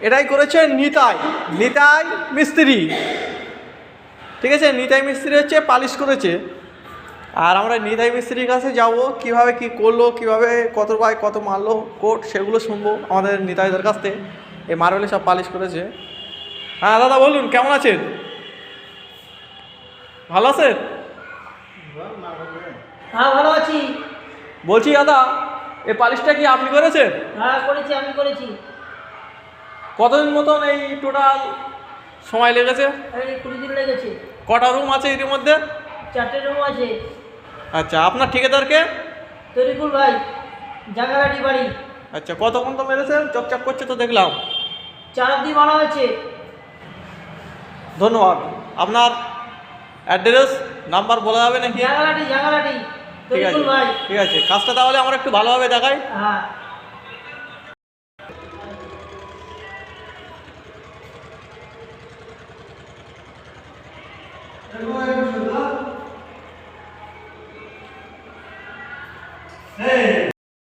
এটাই করেছে নিতাই নিতাই মিস্ত্রি। ঠিক আছে, নিতাই মিস্ত্রি হচ্ছে পালিশ করেছে। আর আমরা নিতাই মিস্ত্রির কাছে যাব, কিভাবে কি করলো, কিভাবে কত বাই কত মারলো কোট, সেগুলো শুনবো আমাদের নিতাইদের কাছ থেকে। এই মার্বেলে সব পালিশ করেছে। হ্যাঁ দাদা বলুন, কেমন আছেন? ভালো আছেন? হ্যাঁ ভালো আছি। বলছি দাদা, এই পালিশটা কি আপনি করেছেন? হ্যাঁ করেছি, আমি করেছি। কতদিন মতন এই টোটাল সময় লেগেছে? এই 20 দিন লেগেছে। কটা রুম আছে এর মধ্যে? 4টে রুম আছে। আচ্ছা, আপনার ঠিকাদারকে? তরিকুল ভাই, জাঙ্গালাটি বাড়ি। আচ্ছা, কতক্ষণ তো মেরেছেন? চকচক করছে তো দেখলাম। 4 অব্দি মারা হয়েছে। ধন্যবাদ। আপনার অ্যাড্রেস নাম্বার বলা যাবে নাকি? জাঙ্গালাটি জাঙ্গালাটি ঠিক আছে, তরিকুল ভাই। ঠিক আছে, কাজটা তাহলে আমার একটু ভালোভাবে দেখায়। হ্যাঁ Hey!